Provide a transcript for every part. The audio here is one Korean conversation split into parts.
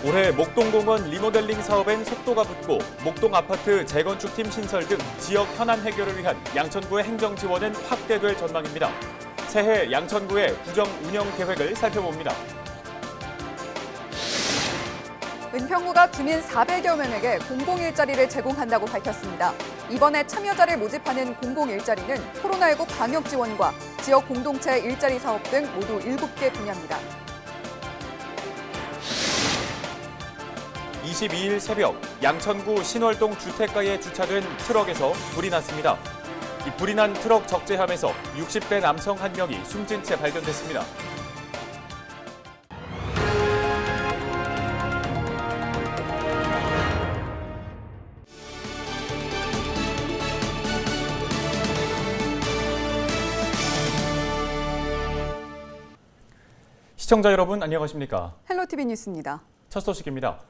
올해 목동공원 리모델링 사업엔 속도가 붙고 목동 아파트 재건축팀 신설 등 지역 현안 해결을 위한 양천구의 행정 지원은 확대될 전망입니다. 새해 양천구의 구정 운영 계획을 살펴봅니다. 은평구가 주민 400여 명에게 공공일자리를 제공한다고 밝혔습니다. 이번에 참여자를 모집하는 공공일자리는 코로나19 방역 지원과 지역 공동체 일자리 사업 등 모두 7개 분야입니다. 22일 새벽 양천구 신월동 주택가에 주차된 트럭에서 불이 났습니다. 이 불이 난 트럭 적재함에서 60대 남성 한 명이 숨진 채 발견됐습니다. 시청자 여러분 안녕하십니까? 헬로티비 뉴스입니다. 첫 소식입니다.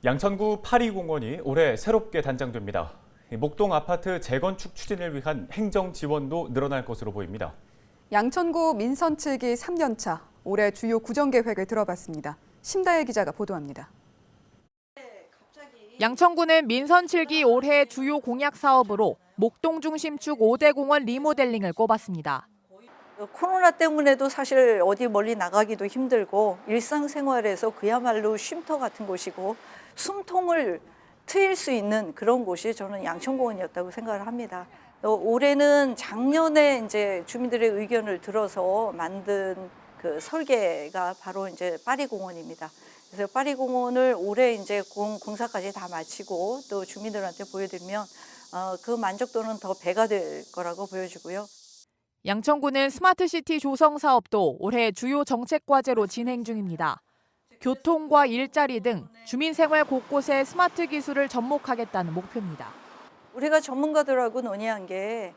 양천구 파리공원이 올해 새롭게 단장됩니다. 목동 아파트 재건축 추진을 위한 행정 지원도 늘어날 것으로 보입니다. 양천구 민선 7기 3년차, 올해 주요 구정 계획을 들어봤습니다. 심다혜 기자가 보도합니다. 양천구는 민선 7기 올해 주요 공약 사업으로 목동 중심축 5대 공원 리모델링을 꼽았습니다. 코로나 때문에도 사실 어디 멀리 나가기도 힘들고 일상생활에서 그야말로 쉼터 같은 곳이고 숨통을 트일 수 있는 그런 곳이 저는 양천공원이었다고 생각을 합니다. 올해는 작년에 이제 주민들의 의견을 들어서 만든 그 설계가 바로 이제 파리공원입니다. 그래서 파리공원을 올해 이제 공사까지 다 마치고 또 주민들한테 보여드리면 그 만족도는 더 배가 될 거라고 보여지고요. 양천구는 스마트시티 조성 사업도 올해 주요 정책 과제로 진행 중입니다. 교통과 일자리 등 주민 생활 곳곳에 스마트 기술을 접목하겠다는 목표입니다. 우리가 전문가들하고 논의한 게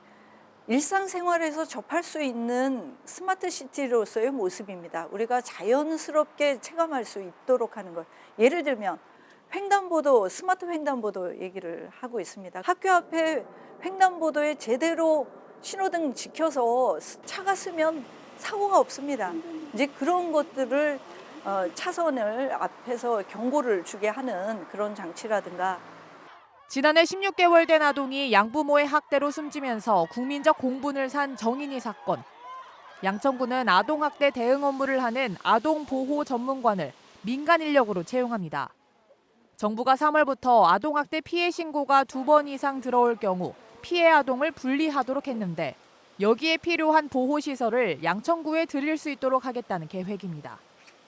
일상생활에서 접할 수 있는 스마트시티로서의 모습입니다. 우리가 자연스럽게 체감할 수 있도록 하는 것. 예를 들면 횡단보도, 스마트 횡단보도 얘기를 하고 있습니다. 학교 앞에 횡단보도에 제대로 신호등 지켜서 차가 쓰면 사고가 없습니다. 이제 그런 것들을 차선을 앞에서 경고를 주게 하는 그런 장치라든가. 지난해 16개월 된 아동이 양부모의 학대로 숨지면서 국민적 공분을 산 정인이 사건. 양천구는 아동학대 대응 업무를 하는 아동보호 전문관을 민간 인력으로 채용합니다. 정부가 3월부터 아동학대 피해 신고가 2번 이상 들어올 경우 피해 아동을 분리하도록 했는데 여기에 필요한 보호시설을 양천구에 드릴 수 있도록 하겠다는 계획입니다.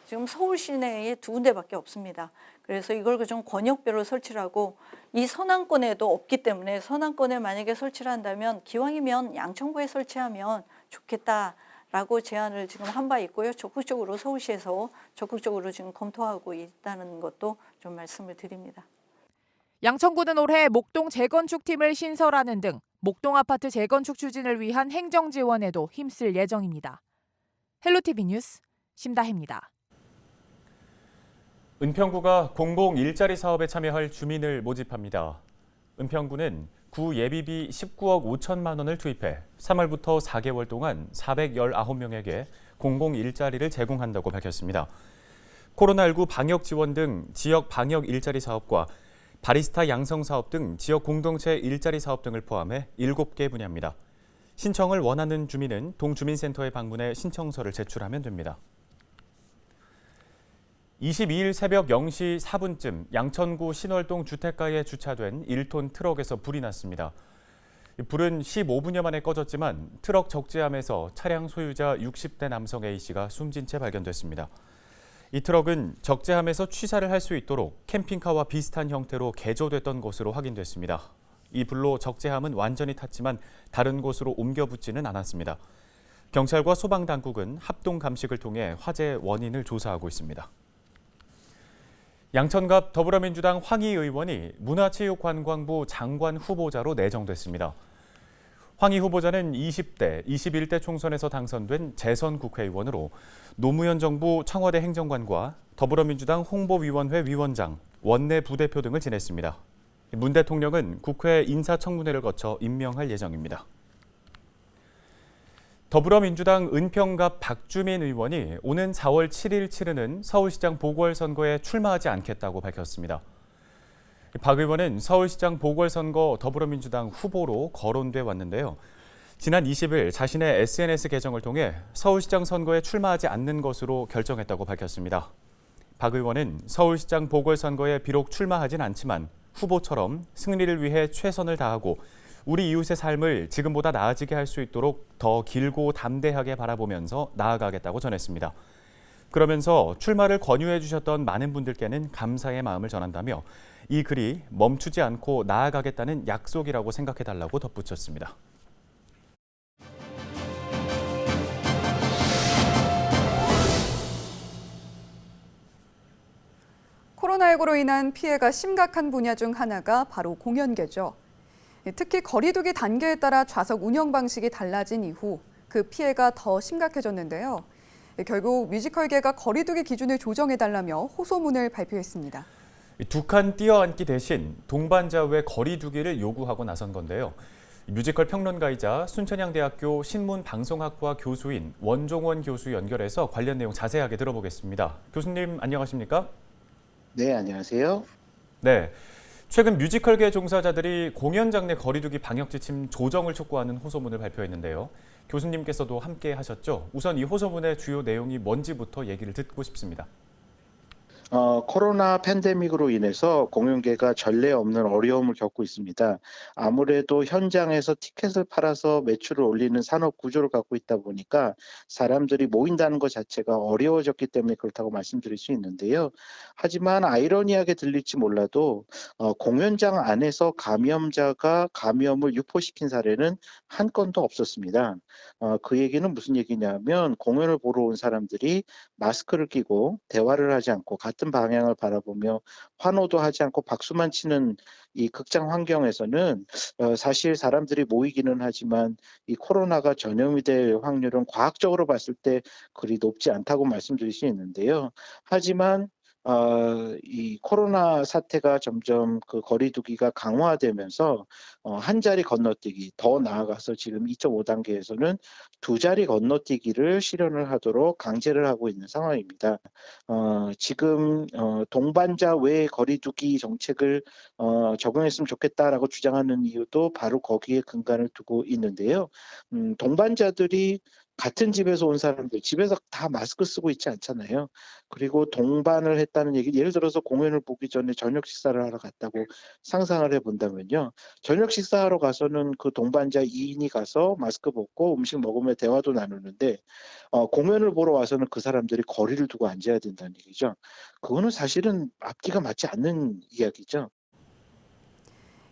지금 서울 시내에 2군데밖에 없습니다. 그래서 이걸 좀 권역별로 설치를 하고 이 서남권에도 없기 때문에 서남권에 만약에 설치를 한다면 기왕이면 양천구에 설치하면 좋겠다라고 제안을 지금 한 바 있고요. 적극적으로 서울시에서 적극적으로 지금 검토하고 있다는 것도 좀 말씀을 드립니다. 양천구는 올해 목동 재건축팀을 신설하는 등 목동 아파트 재건축 추진을 위한 행정 지원에도 힘쓸 예정입니다. 헬로티비 뉴스 심다혜입니다. 은평구가 공공 일자리 사업에 참여할 주민을 모집합니다. 은평구는 구 예비비 19억 5천만 원을 투입해 3월부터 4개월 동안 419명에게 공공 일자리를 제공한다고 밝혔습니다. 코로나19 방역 지원 등 지역 방역 일자리 사업과 바리스타 양성 사업 등 지역 공동체 일자리 사업 등을 포함해 7개 분야입니다. 신청을 원하는 주민은 동주민센터에 방문해 신청서를 제출하면 됩니다. 22일 새벽 0시 4분쯤 양천구 신월동 주택가에 주차된 1톤 트럭에서 불이 났습니다. 불은 15분여 만에 꺼졌지만 트럭 적재함에서 차량 소유자 60대 남성 A씨가 숨진 채 발견됐습니다. 이 트럭은 적재함에서 취사를 할 수 있도록 캠핑카와 비슷한 형태로 개조됐던 것으로 확인됐습니다. 이 불로 적재함은 완전히 탔지만 다른 곳으로 옮겨 붙지는 않았습니다. 경찰과 소방당국은 합동 감식을 통해 화재 원인을 조사하고 있습니다. 양천갑 더불어민주당 황희 의원이 문화체육관광부 장관 후보자로 내정됐습니다. 황희 후보자는 20대, 21대 총선에서 당선된 재선 국회의원으로 노무현 정부 청와대 행정관과 더불어민주당 홍보위원회 위원장, 원내 부대표 등을 지냈습니다. 문 대통령은 국회 인사청문회를 거쳐 임명할 예정입니다. 더불어민주당 은평갑 박주민 의원이 오는 4월 7일 치르는 서울시장 보궐선거에 출마하지 않겠다고 밝혔습니다. 박 의원은 서울시장 보궐선거 더불어민주당 후보로 거론돼 왔는데요. 지난 20일 자신의 SNS 계정을 통해 서울시장 선거에 출마하지 않는 것으로 결정했다고 밝혔습니다. 박 의원은 서울시장 보궐선거에 비록 출마하진 않지만 후보처럼 승리를 위해 최선을 다하고 우리 이웃의 삶을 지금보다 나아지게 할 수 있도록 더 길고 담대하게 바라보면서 나아가겠다고 전했습니다. 그러면서 출마를 권유해 주셨던 많은 분들께는 감사의 마음을 전한다며 이 글이 멈추지 않고 나아가겠다는 약속이라고 생각해달라고 덧붙였습니다. 코로나19로 인한 피해가 심각한 분야 중 하나가 바로 공연계죠. 특히 거리두기 단계에 따라 좌석 운영 방식이 달라진 이후 그 피해가 더 심각해졌는데요. 결국 뮤지컬계가 거리두기 기준을 조정해달라며 호소문을 발표했습니다. 두 칸 띄어앉기 대신 동반자 외 거리두기를 요구하고 나선 건데요. 뮤지컬 평론가이자 순천향대학교 신문방송학과 교수인 원종원 교수 연결해서 관련 내용 자세하게 들어보겠습니다. 교수님 안녕하십니까? 네, 안녕하세요. 네. 최근 뮤지컬계 종사자들이 공연장 내 거리두기 방역 지침 조정을 촉구하는 호소문을 발표했는데요. 교수님께서도 함께 하셨죠. 우선 이 호소문의 주요 내용이 뭔지부터 얘기를 듣고 싶습니다. 코로나 팬데믹으로 인해서 공연계가 전례 없는 어려움을 겪고 있습니다. 아무래도 현장에서 티켓을 팔아서 매출을 올리는 산업 구조를 갖고 있다 보니까 사람들이 모인다는 것 자체가 어려워졌기 때문에 그렇다고 말씀드릴 수 있는데요. 하지만 아이러니하게 들릴지 몰라도 공연장 안에서 감염자가 감염을 유포시킨 사례는 한 건도 없었습니다. 그 얘기는 무슨 얘기냐면 공연을 보러 온 사람들이 마스크를 끼고 대화를 하지 않고 같은 방향을 바라보며 환호도 하지 않고 박수만 치는 이 극장 환경에서는 사실 사람들이 모이기는 하지만 이 코로나가 전염이 될 확률은 과학적으로 봤을 때 그리 높지 않다고 말씀드릴 수 있는데요. 하지만 이 코로나 사태가 점점 그 거리두기가 강화되면서 한 자리 건너뛰기, 더 나아가서 지금 2.5단계에서는 두 자리 건너뛰기를 실현을 하도록 강제를 하고 있는 상황입니다. 지금 동반자 외 거리두기 정책을 적용했으면 좋겠다라고 주장하는 이유도 바로 거기에 근간을 두고 있는데요. 동반자들이 같은 집에서 온 사람들, 집에서 다 마스크 쓰고 있지 않잖아요. 그리고 동반을 했다는 얘기, 예를 들어서 공연을 보기 전에 저녁 식사를 하러 갔다고 상상을 해본다면요. 저녁 식사하러 가서는 그 동반자 2인이 가서 마스크 벗고 음식 먹으며 대화도 나누는데 공연을 보러 와서는 그 사람들이 거리를 두고 앉아야 된다는 얘기죠. 그거는 사실은 앞뒤가 맞지 않는 이야기죠.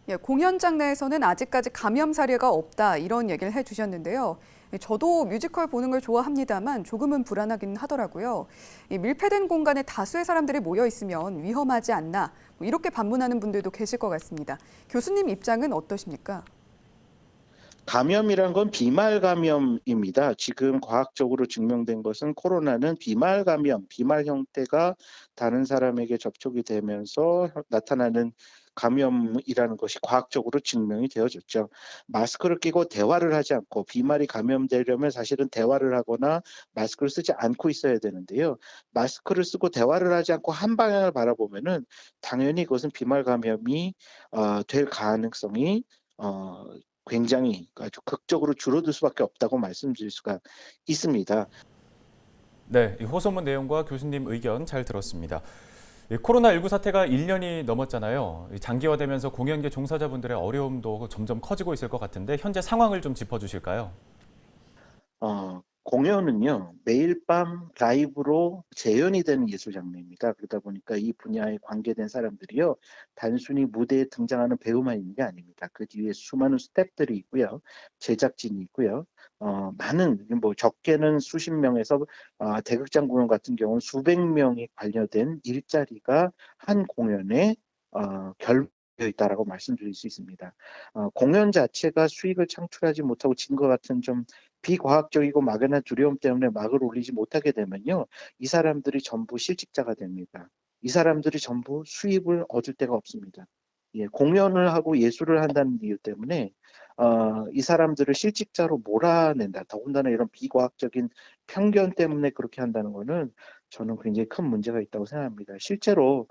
예, 공연장 내에서는 아직까지 감염 사례가 없다 이런 얘기를 해주셨는데요. 저도 뮤지컬 보는 걸 좋아합니다만 조금은 불안하긴 하더라고요. 이 밀폐된 공간에 다수의 사람들이 모여 있으면 위험하지 않나 이렇게 반문하는 분들도 계실 것 같습니다. 교수님 입장은 어떠십니까? 감염이란 건 비말 감염입니다. 지금 과학적으로 증명된 것은 코로나는 비말 감염, 비말 형태가 다른 사람에게 접촉이 되면서 나타나는 감염이라는 것이 과학적으로 증명이 되어졌죠. 마스크를 끼고 대화를 하지 않고 비말이 감염되려면 사실은 대화를 하거나 마스크를 쓰지 않고 있어야 되는데요. 마스크를 쓰고 대화를 하지 않고 한 방향을 바라보면은 당연히 그것은 비말 감염이 될 가능성이 굉장히 아주 극적으로 줄어들 수밖에 없다고 말씀드릴 수가 있습니다. 네, 이 호소문 내용과 교수님 의견 잘 들었습니다. 이 코로나19 사태가 1년이 넘었잖아요. 장기화되면서 공연계 종사자분들의 어려움도 점점 커지고 있을 것 같은데 현재 상황을 좀 짚어주실까요? 공연은요, 매일 밤 라이브로 재현이 되는 예술 장르입니다. 그러다 보니까 이 분야에 관계된 사람들이요, 단순히 무대에 등장하는 배우만 있는 게 아닙니다. 그 뒤에 수많은 스태프들이 있고요, 제작진이 있고요, 많은, 뭐 적게는 수십 명에서 대극장 공연 같은 경우는 수백 명이 관여된 일자리가 한 공연에 결부되어 있다라고 말씀드릴 수 있습니다. 공연 자체가 수익을 창출하지 못하고 진 것 같은 좀 비과학적이고 막연한 두려움 때문에 막을 올리지 못하게 되면요. 이 사람들이 전부 실직자가 됩니다. 이 사람들이 전부 수입을 얻을 데가 없습니다. 예, 공연을 하고 예술을 한다는 이유 때문에 이 사람들을 실직자로 몰아낸다. 더군다나 이런 비과학적인 편견 때문에 그렇게 한다는 거는 저는 굉장히 큰 문제가 있다고 생각합니다. 실제로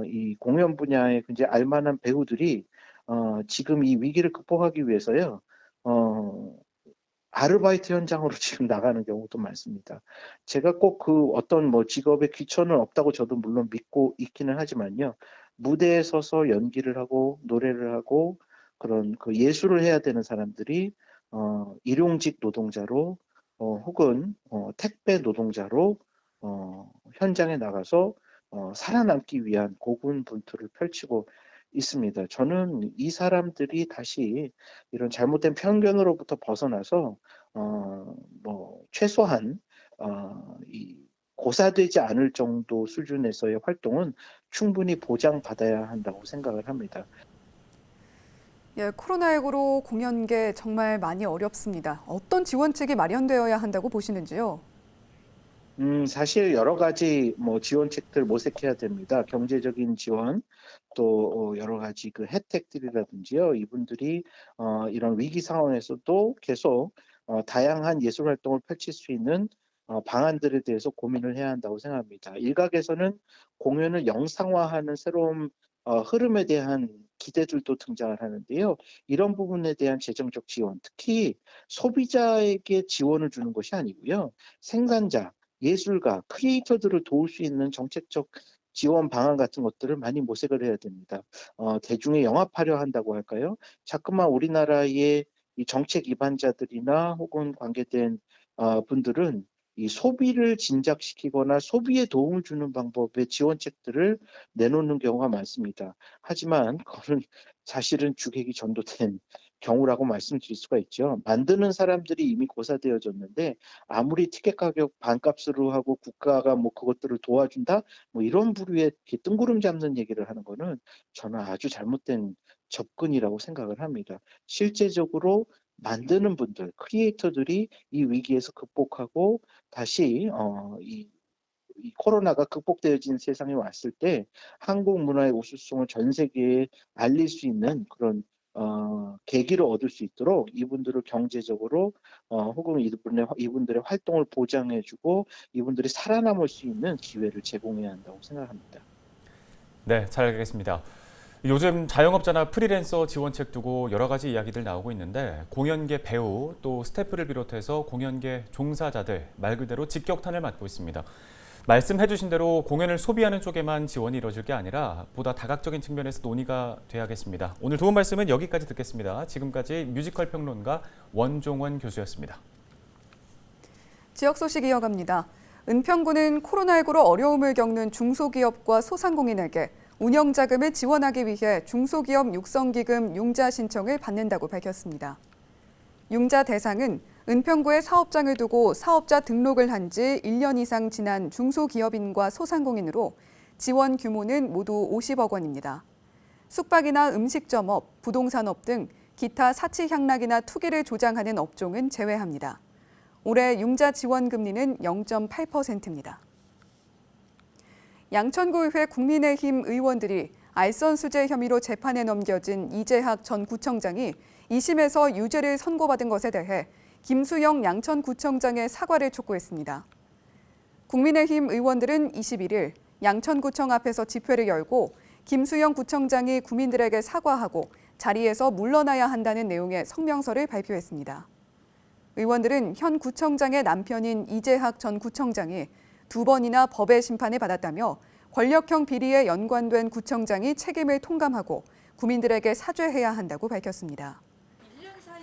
이 공연 분야에 굉장히 알만한 배우들이 지금 이 위기를 극복하기 위해서요. 아르바이트 현장으로 지금 나가는 경우도 많습니다. 제가 꼭 그 어떤 뭐 직업에 귀천은 없다고 저도 물론 믿고 있기는 하지만요. 무대에 서서 연기를 하고 노래를 하고 그런 그 예술을 해야 되는 사람들이 일용직 노동자로 혹은 택배 노동자로 현장에 나가서 살아남기 위한 고군분투를 펼치고 있습니다. 저는 이 사람들이 다시 이런 잘못된 편견으로부터 벗어나서 최소한 이 고사되지 않을 정도 수준에서의 활동은 충분히 보장받아야 한다고 생각을 합니다. 예, 코로나19로 공연계 정말 많이 어렵습니다. 어떤 지원책이 마련되어야 한다고 보시는지요? 사실 여러 가지 지원책들 모색해야 됩니다. 경제적인 지원, 또 여러 가지 그 혜택들이라든지요. 이분들이 이런 위기 상황에서도 계속 다양한 예술 활동을 펼칠 수 있는 방안들에 대해서 고민을 해야 한다고 생각합니다. 일각에서는 공연을 영상화하는 새로운 흐름에 대한 기대들도 등장을 하는데요. 이런 부분에 대한 재정적 지원, 특히 소비자에게 지원을 주는 것이 아니고요. 생산자, 예술가, 크리에이터들을 도울 수 있는 정책적 지원 방안 같은 것들을 많이 모색을 해야 됩니다. 대중에 영합하려 한다고 할까요? 자꾸만 우리나라의 이 정책 위반자들이나 혹은 관계된 분들은 이 소비를 진작시키거나 소비에 도움을 주는 방법의 지원책들을 내놓는 경우가 많습니다. 하지만 그거는 사실은 주객이 전도된 경우라고 말씀드릴 수가 있죠. 만드는 사람들이 이미 고사되어졌는데 아무리 티켓 가격 반값으로 하고 국가가 그것들을 도와준다 이런 부류의 뜬구름 잡는 얘기를 하는 거는 저는 아주 잘못된 접근이라고 생각을 합니다. 실제적으로 만드는 분들, 크리에이터들이 이 위기에서 극복하고 다시 이 코로나가 극복되어진 세상에 왔을 때 한국 문화의 우수성을 전 세계에 알릴 수 있는 그런 계기를 얻을 수 있도록 이분들을 경제적으로 혹은 이분들의 활동을 보장해주고 이분들이 살아남을 수 있는 기회를 제공해야 한다고 생각합니다. 네, 잘 알겠습니다. 요즘 자영업자나 프리랜서 지원책 두고 여러 가지 이야기들 나오고 있는데 공연계 배우 또 스태프를 비롯해서 공연계 종사자들 말 그대로 직격탄을 맞고 있습니다. 말씀해 주신 대로 공연을 소비하는 쪽에만 지원이 이루어질 게 아니라 보다 다각적인 측면에서 논의가 돼야겠습니다. 오늘 도움 말씀은 여기까지 듣겠습니다. 지금까지 뮤지컬 평론가 원종원 교수였습니다. 지역 소식 이어갑니다. 은평구는 코로나19로 어려움을 겪는 중소기업과 소상공인에게 운영자금을 지원하기 위해 중소기업 육성기금 융자 신청을 받는다고 밝혔습니다. 융자 대상은 은평구에 사업장을 두고 사업자 등록을 한 지 1년 이상 지난 중소기업인과 소상공인으로 지원 규모는 모두 50억 원입니다. 숙박이나 음식점업, 부동산업 등 기타 사치향락이나 투기를 조장하는 업종은 제외합니다. 올해 융자 지원 금리는 0.8%입니다. 양천구의회 국민의힘 의원들이 알선수재 혐의로 재판에 넘겨진 이재학 전 구청장이 2심에서 유죄를 선고받은 것에 대해 김수영 양천구청장의 사과를 촉구했습니다. 국민의힘 의원들은 21일 양천구청 앞에서 집회를 열고 김수영 구청장이 구민들에게 사과하고 자리에서 물러나야 한다는 내용의 성명서를 발표했습니다. 의원들은 현 구청장의 남편인 이재학 전 구청장이 2번이나 법의 심판을 받았다며 권력형 비리에 연관된 구청장이 책임을 통감하고 구민들에게 사죄해야 한다고 밝혔습니다.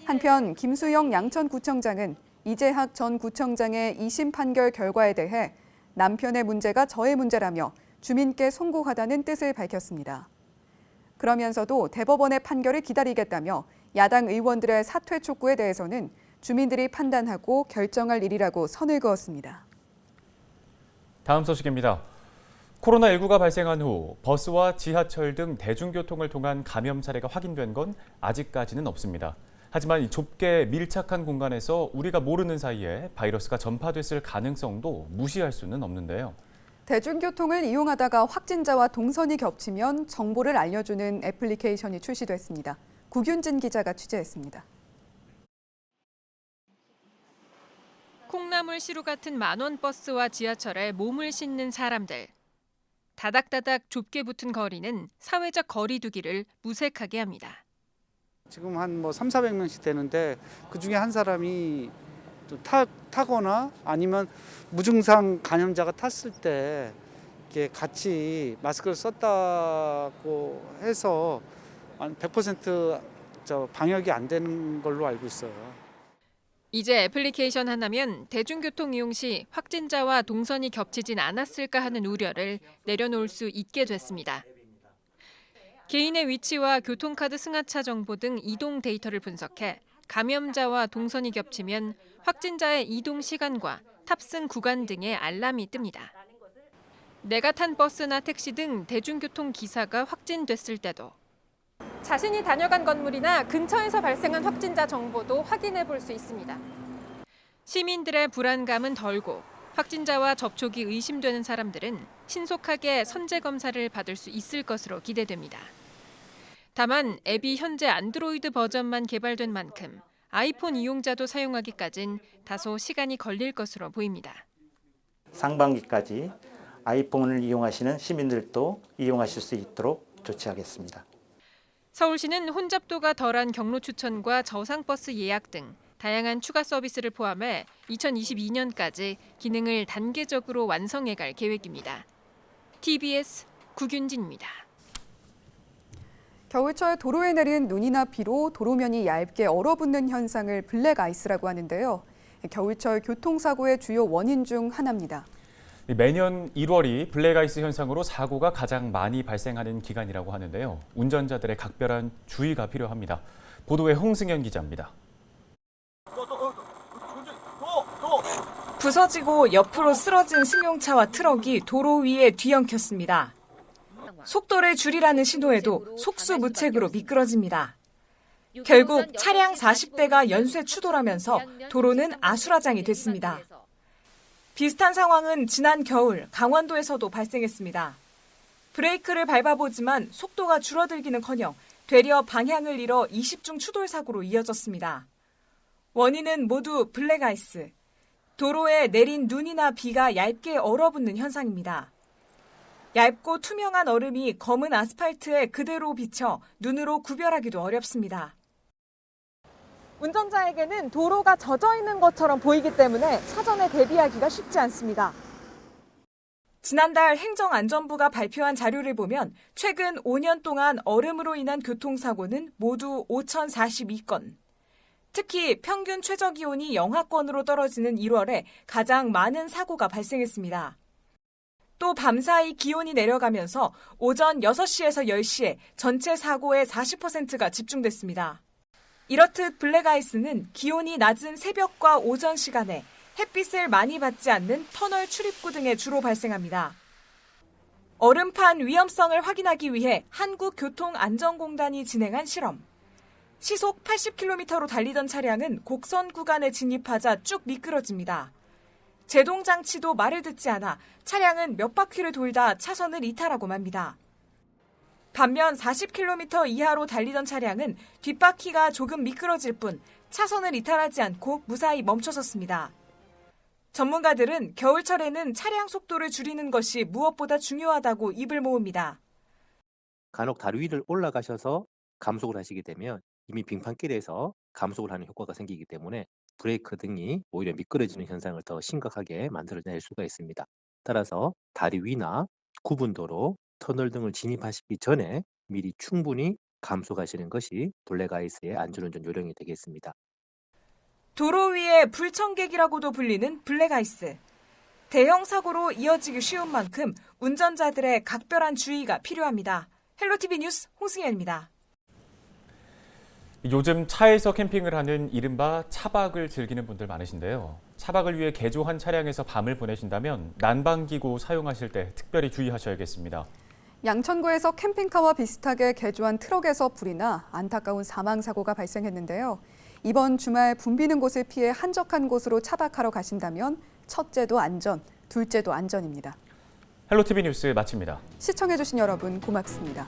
한편 김수영 양천구청장은 이재학 전 구청장의 2심 판결 결과에 대해 남편의 문제가 저의 문제라며 주민께 송구하다는 뜻을 밝혔습니다. 그러면서도 대법원의 판결을 기다리겠다며 야당 의원들의 사퇴 촉구에 대해서는 주민들이 판단하고 결정할 일이라고 선을 그었습니다. 다음 소식입니다. 코로나19가 발생한 후 버스와 지하철 등 대중교통을 통한 감염 사례가 확인된 건 아직까지는 없습니다. 하지만 이 좁게 밀착한 공간에서 우리가 모르는 사이에 바이러스가 전파됐을 가능성도 무시할 수는 없는데요. 대중교통을 이용하다가 확진자와 동선이 겹치면 정보를 알려주는 애플리케이션이 출시됐습니다. 구균진 기자가 취재했습니다. 콩나물 시루 같은 만원 버스와 지하철에 몸을 싣는 사람들. 다닥다닥 좁게 붙은 거리는 사회적 거리 두기를 무색하게 합니다. 지금 한 300~400명씩 되는데 그중에 한 사람이 또 타거나 아니면 무증상 감염자가 탔을 때 이렇게 같이 마스크를 썼다고 해서 100% 방역이 안 되는 걸로 알고 있어요. 이제 애플리케이션 하나면 대중교통 이용 시 확진자와 동선이 겹치진 않았을까 하는 우려를 내려놓을 수 있게 됐습니다. 개인의 위치와 교통카드 승하차 정보 등 이동 데이터를 분석해 감염자와 동선이 겹치면 확진자의 이동 시간과 탑승 구간 등의 알람이 뜹니다. 내가 탄 버스나 택시 등 대중교통 기사가 확진됐을 때도 자신이 다녀간 건물이나 근처에서 발생한 확진자 정보도 확인해 볼 수 있습니다. 시민들의 불안감은 덜고 확진자와 접촉이 의심되는 사람들은 신속하게 선제 검사를 받을 수 있을 것으로 기대됩니다. 다만 앱이 현재 안드로이드 버전만 개발된 만큼 아이폰 이용자도 사용하기까진 다소 시간이 걸릴 것으로 보입니다. 상반기까지 아이폰을 이용하시는 시민들도 이용하실 수 있도록 조치하겠습니다. 서울시는 혼잡도가 덜한 경로 추천과 저상버스 예약 등 다양한 추가 서비스를 포함해 2022년까지 기능을 단계적으로 완성해갈 계획입니다. TBS 구균진입니다. 겨울철 도로에 내린 눈이나 비로 도로면이 얇게 얼어붙는 현상을 블랙 아이스라고 하는데요. 겨울철 교통사고의 주요 원인 중 하나입니다. 매년 1월이 블랙아이스 현상으로 사고가 가장 많이 발생하는 기간이라고 하는데요. 운전자들의 각별한 주의가 필요합니다. 보도에 홍승현 기자입니다. 부서지고 옆으로 쓰러진 승용차와 트럭이 도로 위에 뒤엉켰습니다. 속도를 줄이라는 신호에도 속수무책으로 미끄러집니다. 결국 차량 40대가 연쇄 추돌하면서 도로는 아수라장이 됐습니다. 비슷한 상황은 지난 겨울 강원도에서도 발생했습니다. 브레이크를 밟아보지만 속도가 줄어들기는커녕 되려 방향을 잃어 20중 추돌 사고로 이어졌습니다. 원인은 모두 블랙아이스, 도로에 내린 눈이나 비가 얇게 얼어붙는 현상입니다. 얇고 투명한 얼음이 검은 아스팔트에 그대로 비쳐 눈으로 구별하기도 어렵습니다. 운전자에게는 도로가 젖어 있는 것처럼 보이기 때문에 사전에 대비하기가 쉽지 않습니다. 지난달 행정안전부가 발표한 자료를 보면 최근 5년 동안 얼음으로 인한 교통사고는 모두 5,042건. 특히 평균 최저기온이 영하권으로 떨어지는 1월에 가장 많은 사고가 발생했습니다. 또 밤사이 기온이 내려가면서 오전 6시에서 10시에 전체 사고의 40%가 집중됐습니다. 이렇듯 블랙아이스는 기온이 낮은 새벽과 오전 시간에 햇빛을 많이 받지 않는 터널 출입구 등에 주로 발생합니다. 얼음판 위험성을 확인하기 위해 한국교통안전공단이 진행한 실험. 시속 80km로 달리던 차량은 곡선 구간에 진입하자 쭉 미끄러집니다. 제동 장치도 말을 듣지 않아 차량은 몇 바퀴를 돌다 차선을 이탈하고 맙니다. 반면 40km 이하로 달리던 차량은 뒷바퀴가 조금 미끄러질 뿐 차선을 이탈하지 않고 무사히 멈춰섰습니다. 전문가들은 겨울철에는 차량 속도를 줄이는 것이 무엇보다 중요하다고 입을 모읍니다. 간혹 다리 위를 올라가셔서 감속을 하시게 되면 이미 빙판길에서 감속을 하는 효과가 생기기 때문에 브레이크 등이 오히려 미끄러지는 현상을 더 심각하게 만들어낼 수가 있습니다. 따라서 다리 위나 구분도로 터널 등을 진입하시기 전에 미리 충분히 감속하시는 것이 블랙아이스의 안전운전 요령이 되겠습니다. 도로 위의 불청객이라고도 불리는 블랙아이스. 대형 사고로 이어지기 쉬운 만큼 운전자들의 각별한 주의가 필요합니다. 헬로티비 뉴스 홍승현입니다. 요즘 차에서 캠핑을 하는 이른바 차박을 즐기는 분들 많으신데요. 차박을 위해 개조한 차량에서 밤을 보내신다면 난방기구 사용하실 때 특별히 주의하셔야겠습니다. 양천구에서 캠핑카와 비슷하게 개조한 트럭에서 불이 나 안타까운 사망사고가 발생했는데요. 이번 주말 붐비는 곳을 피해 한적한 곳으로 차박하러 가신다면 첫째도 안전, 둘째도 안전입니다. 헬로티비 뉴스 마칩니다. 시청해주신 여러분 고맙습니다.